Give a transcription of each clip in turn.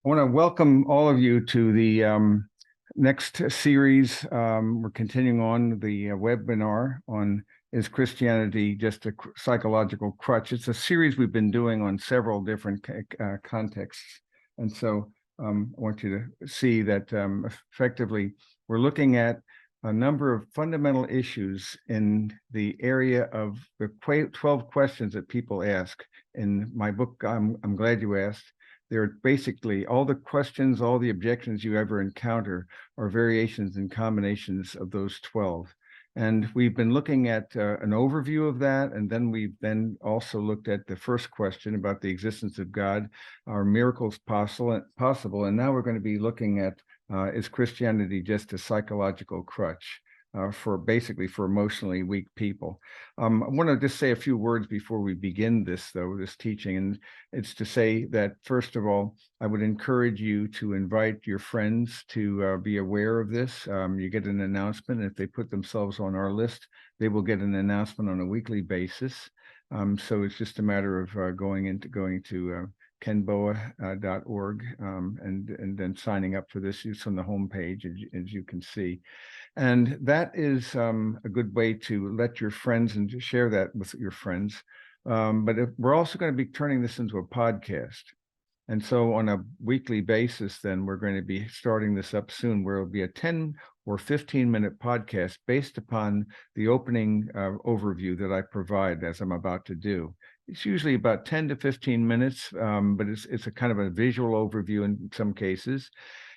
I want to welcome all of you to the next series. We're continuing on the webinar on Is Christianity Just a Psychological Crutch? It's a series we've been doing on several different contexts. And so I want you to see that effectively we're looking at a number of fundamental issues in the area of the 12 questions that people ask. In my book, I'm Glad You Asked. They're basically all the questions, all the objections you ever encounter are variations and combinations of those 12. And we've been looking at an overview of that. And then we've also looked at the first question about the existence of God. Are miracles possible? And now we're going to be looking at, is Christianity just a psychological crutch? For emotionally weak people. I want to just say a few words before we begin this teaching, and it's to say that, first of all, I would encourage you to invite your friends to be aware of this. You get an announcement. If they put themselves on our list, they will get an announcement on a weekly basis. So it's just a matter of going to kenboa.org and then signing up for this. It's on the homepage, as you can see. And that is a good way to let your friends and to share that with your friends. But we're also going to be turning this into a podcast. And so on a weekly basis, then we're going to be starting this up soon, where it'll be a 10 or 15-minute podcast based upon the opening overview that I provide, as I'm about to do. It's usually about 10 to 15 minutes, but it's a kind of a visual overview in some cases.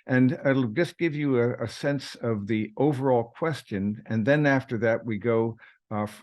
And it'll just give you a sense of the overall question. And then after that, we go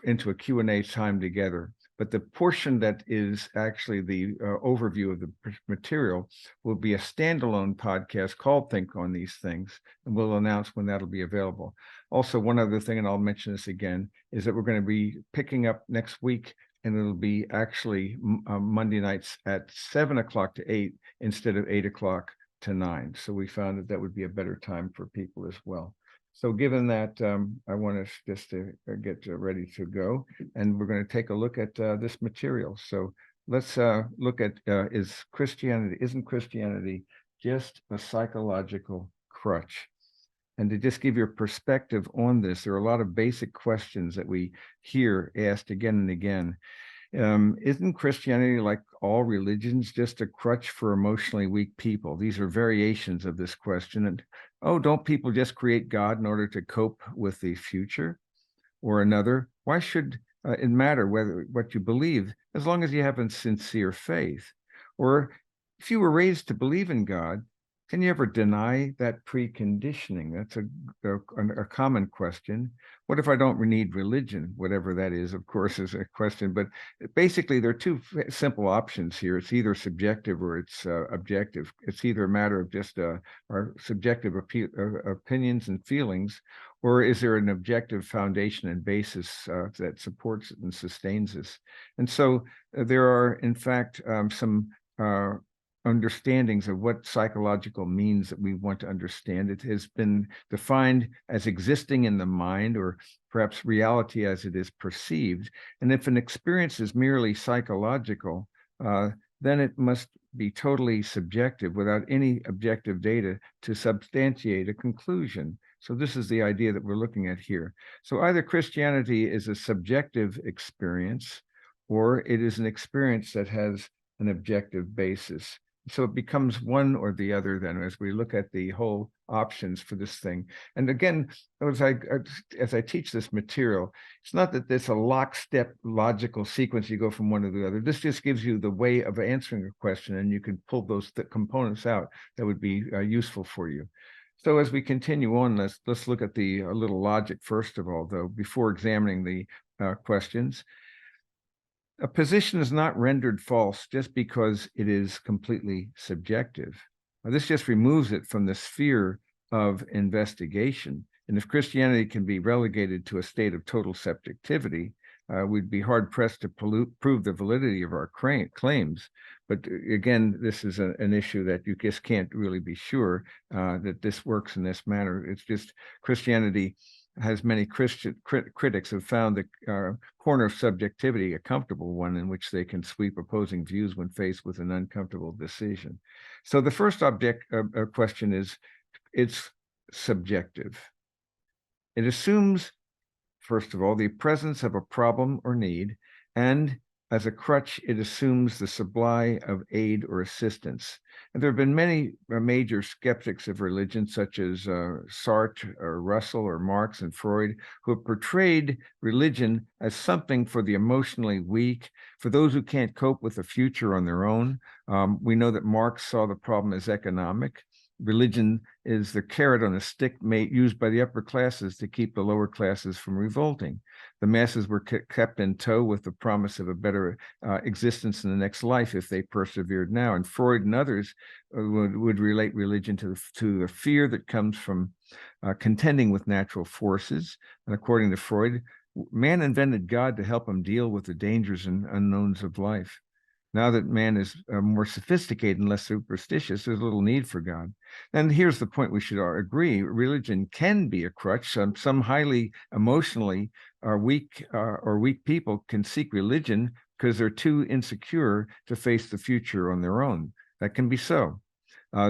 into a Q&A time together. But the portion that is actually the overview of the material will be a standalone podcast called Think on These Things, and we'll announce when that'll be available. Also, one other thing, and I'll mention this again, is that we're going to be picking up next week, and it'll be actually Monday nights at 7 o'clock to 8 instead of 8 o'clock to 9. So we found that would be a better time for people as well. So given that, I want us just to get ready to go, and we're going to take a look at this material. So let's look at, isn't Christianity just a psychological crutch? And to just give you a perspective on this, there are a lot of basic questions that we hear asked again and again. Isn't Christianity, like all religions, just a crutch for emotionally weak people? These are variations of this question. And, oh, don't people just create God in order to cope with the future? Or another, why should it matter what you believe, as long as you have a sincere faith? Or if you were raised to believe in God, can you ever deny that preconditioning? That's a common question. What if I don't need religion? Whatever that is, of course, is a question. But basically, there are two simple options here. It's either subjective or it's objective. It's either a matter of just our subjective opinions and feelings, or is there an objective foundation and basis that supports and sustains us? And so there are, in fact, some understandings of what psychological means that we want to understand. It has been defined as existing in the mind, or perhaps reality as it is perceived. And if an experience is merely psychological, then it must be totally subjective without any objective data to substantiate a conclusion. So this is the idea that we're looking at here. So either Christianity is a subjective experience, or it is an experience that has an objective basis. So it becomes one or the other then, as we look at the whole options for this thing. And again, as I teach this material, it's not that there's a lockstep logical sequence, you go from one to the other. This just gives you the way of answering a question, and you can pull those components out that would be useful for you. So as we continue on, let's look at a little logic first of all, though, before examining the questions. A position is not rendered false just because it is completely subjective. This just removes it from the sphere of investigation. And if Christianity can be relegated to a state of total subjectivity, we'd be hard-pressed to prove the validity of our claims. But again, this is an issue that you just can't really be sure that this works in this manner. It's just Christianity has many Christian critics have found the corner of subjectivity a comfortable one in which they can sweep opposing views when faced with an uncomfortable decision. So the first question is, it's subjective. It assumes, first of all, the presence of a problem or need, and as a crutch, it assumes the supply of aid or assistance. And there have been many major skeptics of religion, such as Sartre or Russell or Marx and Freud, who have portrayed religion as something for the emotionally weak, for those who can't cope with the future on their own. We know that Marx saw the problem as economic. Religion is the carrot on a stick used by the upper classes to keep the lower classes from revolting. The masses were kept in tow with the promise of a better existence in the next life if they persevered now. And Freud and others would relate religion to the fear that comes from contending with natural forces. And according to Freud, man invented God to help him deal with the dangers and unknowns of life. Now that man is more sophisticated and less superstitious, there's little need for God. And here's the point we should all agree. Religion can be a crutch. Some highly emotionally weak people can seek religion because they're too insecure to face the future on their own. That can be so.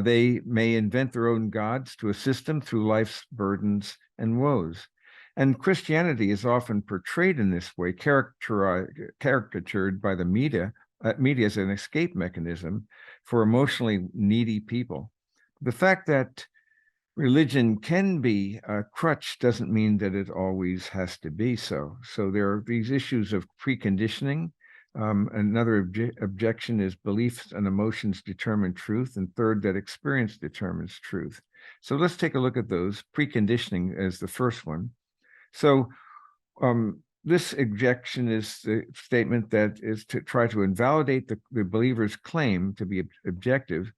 They may invent their own gods to assist them through life's burdens and woes. And Christianity is often portrayed in this way, caricatured by the media as an escape mechanism for emotionally needy people. The fact that religion can be a crutch doesn't mean that it always has to be so. So there are these issues of preconditioning. Another objection is beliefs and emotions determine truth. And third, that experience determines truth. So let's take a look at those. Preconditioning as the first one. So this objection is the statement that is to try to invalidate the believer's claim to be objective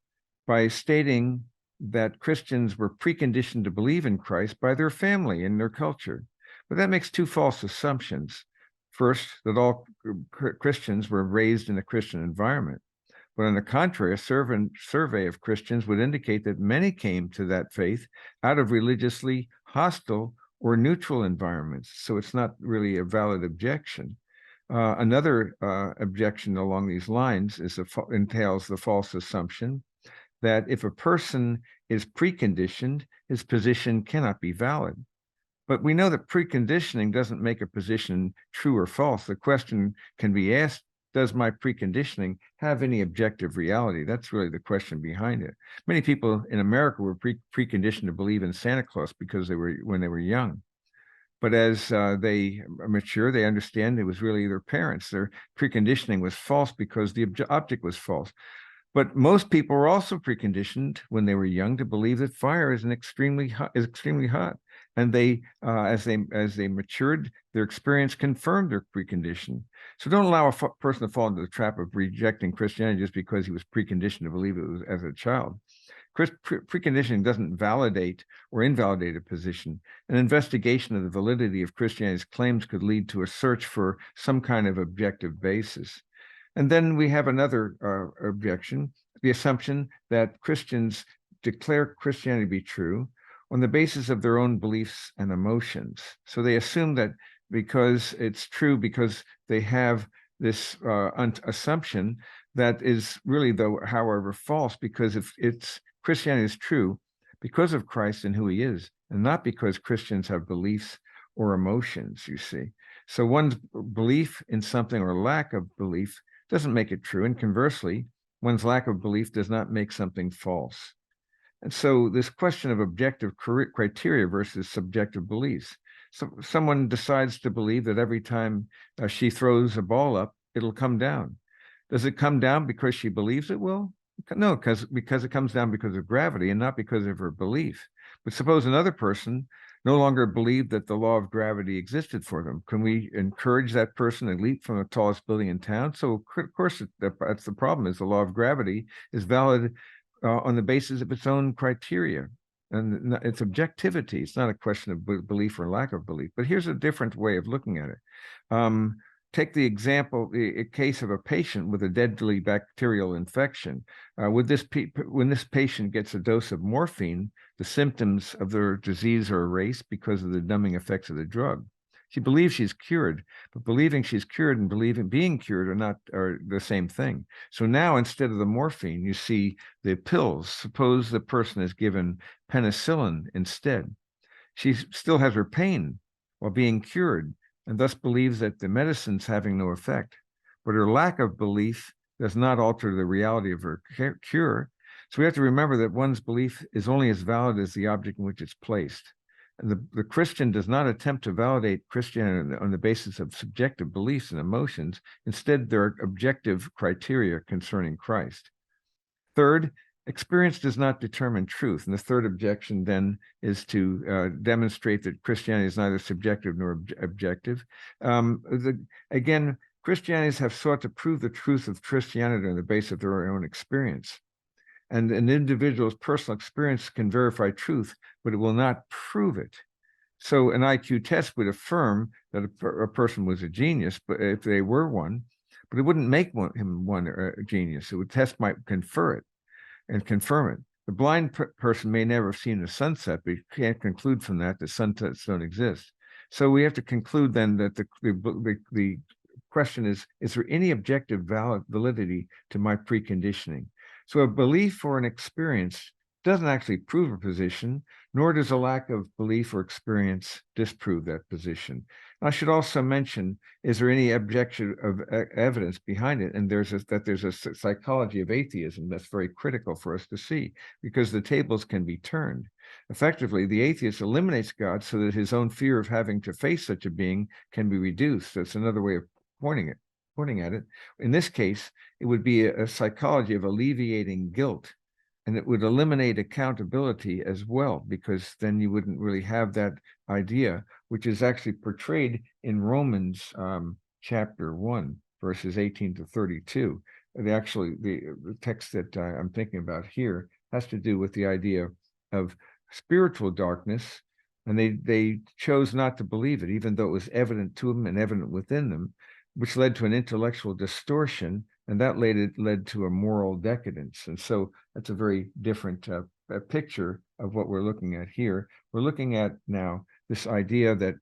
by stating that Christians were preconditioned to believe in Christ by their family and their culture. But that makes two false assumptions. First, that all Christians were raised in a Christian environment. But on the contrary, a survey of Christians would indicate that many came to that faith out of religiously hostile or neutral environments. So it's not really a valid objection. Another objection along these lines entails the false assumption that if a person is preconditioned, his position cannot be valid. But we know that preconditioning doesn't make a position true or false. The question can be asked, does my preconditioning have any objective reality? That's really the question behind it. Many people in America were preconditioned to believe in Santa Claus because when they were young. But as they mature, they understand it was really their parents. Their preconditioning was false because the object was false. But most people were also preconditioned when they were young to believe that fire is extremely hot. And they, as they matured, their experience confirmed their precondition. So don't allow a person to fall into the trap of rejecting Christianity just because he was preconditioned to believe it was as a child. Preconditioning doesn't validate or invalidate a position. An investigation of the validity of Christianity's claims could lead to a search for some kind of objective basis. And then we have another objection, the assumption that Christians declare Christianity to be true on the basis of their own beliefs and emotions. So they assume that because it's true, because they have this assumption that is really, though, however, false, because if Christianity is true because of Christ and who he is, and not because Christians have beliefs or emotions, you see. So one's belief in something or lack of belief doesn't make it true. And conversely, one's lack of belief does not make something false. And so this question of objective criteria versus subjective beliefs. So someone decides to believe that every time she throws a ball up, it'll come down. Does it come down because she believes it will? No, because it comes down because of gravity and not because of her belief. But suppose another person no longer believed that the law of gravity existed for them. Can we encourage that person to leap from the tallest building in town? So of course, that's the problem, is the law of gravity is valid on the basis of its own criteria. And it's objectivity. It's not a question of belief or lack of belief. But here's a different way of looking at it. take the example, a case of a patient with a deadly bacterial infection. When this patient gets a dose of morphine, the symptoms of their disease are erased because of the numbing effects of the drug. She believes she's cured, but believing she's cured and believing being cured are the same thing. So now instead of the morphine, you see the pills. Suppose the person is given penicillin instead. She still has her pain while being cured, and thus believes that the medicine's having no effect. But her lack of belief does not alter the reality of her cure. So we have to remember that one's belief is only as valid as the object in which it's placed. And the Christian does not attempt to validate Christianity on the basis of subjective beliefs and emotions. Instead, there are objective criteria concerning Christ. Third, experience does not determine truth. And the third objection then is to demonstrate that Christianity is neither subjective nor objective. Again, Christianities have sought to prove the truth of Christianity on the basis of their own experience. And an individual's personal experience can verify truth, but it will not prove it. So an IQ test would affirm that a person was a genius, but if they were one, but it wouldn't make him a genius. The test might confer it and confirm it. The blind person may never have seen a sunset, but you can't conclude from that sunsets don't exist. So we have to conclude then that the question is there any objective validity to my preconditioning? So a belief or an experience doesn't actually prove a position, nor does a lack of belief or experience disprove that position. I should also mention, is there any objection of evidence behind it? And there's a psychology of atheism that's very critical for us to see, because the tables can be turned. Effectively, the atheist eliminates God so that his own fear of having to face such a being can be reduced. That's another way of pointing at it. In this case, it would be a psychology of alleviating guilt, and it would eliminate accountability as well, because then you wouldn't really have that idea, which is actually portrayed in Romans chapter 1, verses 18 to 32. The text that I'm thinking about here has to do with the idea of spiritual darkness, and they chose not to believe it, even though it was evident to them and evident within them, which led to an intellectual distortion, and that led to a moral decadence. And so that's a very different picture of what we're looking at here. We're looking at now this idea that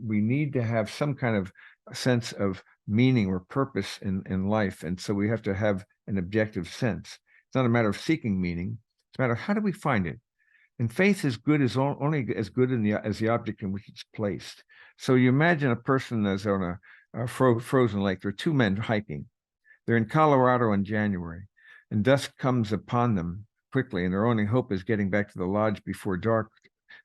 we need to have some kind of sense of meaning or purpose in life. And so we have to have an objective sense. It's not a matter of seeking meaning. It's a matter of how do we find it? And faith is only as good as the object in which it's placed. So you imagine a person that's on a frozen lake. There are two men hiking. They're in Colorado in January, and dusk comes upon them quickly, and their only hope is getting back to the lodge before dark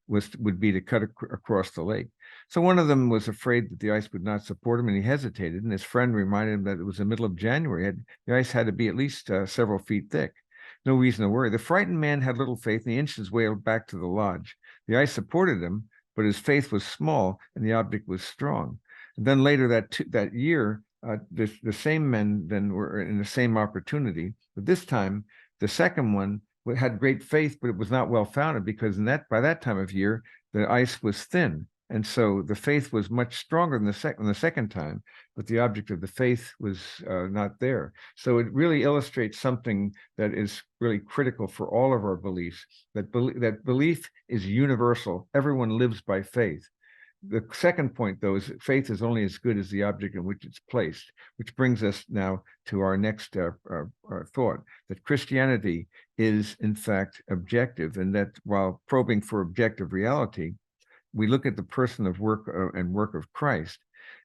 would be to cut across the lake. So one of them was afraid that the ice would not support him, and he hesitated, and his friend reminded him that it was the middle of January. The ice had to be at least several feet thick. No reason to worry. The frightened man had little faith, and he inched his way back to the lodge. The ice supported him, but his faith was small, and the object was strong. And then later that year, the same men then were in the same opportunity, but this time the second one had great faith, but it was not well founded, because by that time of year the ice was thin, and so the faith was much stronger than the second time, but the object of the faith was not there. So it really illustrates something that is really critical for all of our beliefs, that belief is universal. Everyone lives by faith. The second point, though, is that faith is only as good as the object in which it's placed, which brings us now to our next thought, that Christianity is, in fact, objective, and that while probing for objective reality, we look at the person of work of Christ,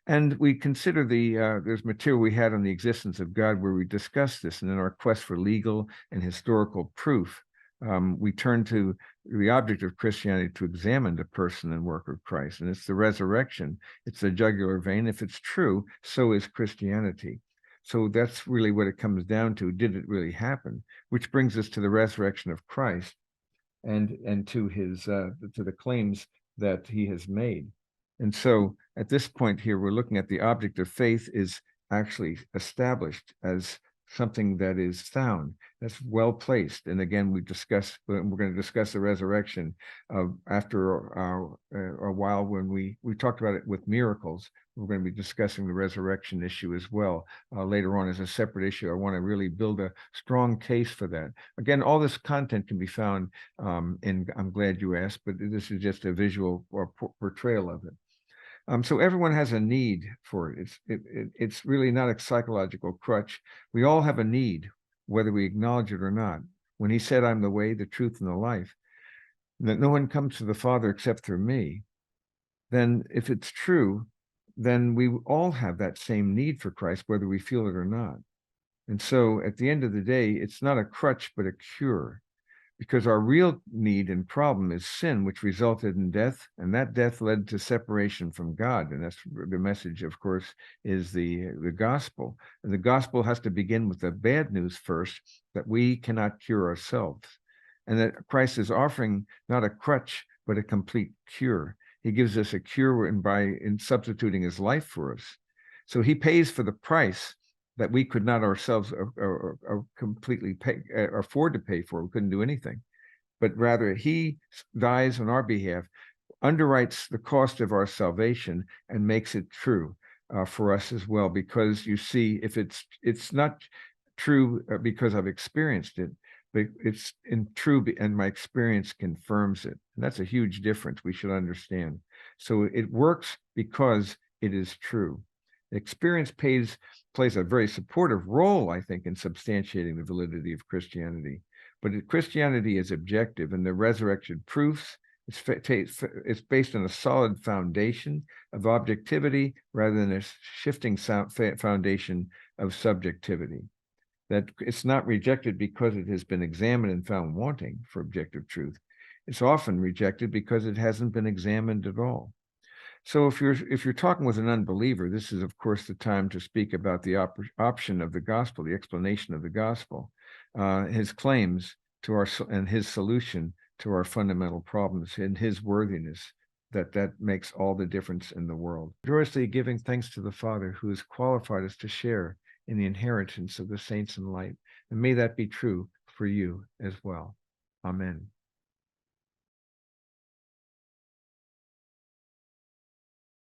and we consider there's material we had on the existence of God where we discuss this, and in our quest for legal and historical proof, we turn to the object of Christianity to examine the person and work of Christ. And it's the resurrection. It's the jugular vein. If it's true, so is Christianity. So that's really what it comes down to. Did it really happen? Which brings us to the resurrection of Christ and to the claims that he has made. And so at this point here, we're looking at the object of faith is actually established as something that is sound, that's well placed. And again, we're going to discuss the resurrection after a while when we talked about it with miracles. We're going to be discussing the resurrection issue as well later on as a separate issue. I want to really build a strong case for that. Again, all this content can be found in, I'm glad you asked, but this is just a visual or portrayal of it. So everyone has a need for it. It's really not a psychological crutch. We all have a need, whether we acknowledge it or not. When he said, I'm the way, the truth, and the life, that no one comes to the Father except through me, then if it's true, then we all have that same need for Christ, whether we feel it or not. And so at the end of the day, it's not a crutch, but a cure. Because our real need and problem is sin, which resulted in death, and that death led to separation from God. And that's the message, of course, is the gospel. And the gospel has to begin with the bad news first, that we cannot cure ourselves. And that Christ is offering not a crutch, but a complete cure. He gives us a cure in substituting his life for us. So he pays for the price that we could not ourselves completely afford to pay for. We couldn't do anything, but rather he dies on our behalf, underwrites the cost of our salvation, and makes it true for us as well. Because you see, if it's not true because I've experienced it, but it's true, and my experience confirms it. And that's a huge difference we should understand. So it works because it is true. Experience plays a very supportive role, I think, in substantiating the validity of Christianity. But Christianity is objective, and the resurrection proofs, it's based on a solid foundation of objectivity rather than a shifting foundation of subjectivity. That it's not rejected because it has been examined and found wanting for objective truth. It's often rejected because it hasn't been examined at all. So if you're talking with an unbeliever, this is, of course, the time to speak about the option of the gospel, the explanation of the gospel, his claims to and his solution to our fundamental problems, and his worthiness, that makes all the difference in the world. Joyously giving thanks to the Father who has qualified us to share in the inheritance of the saints in light. And may that be true for you as well. Amen.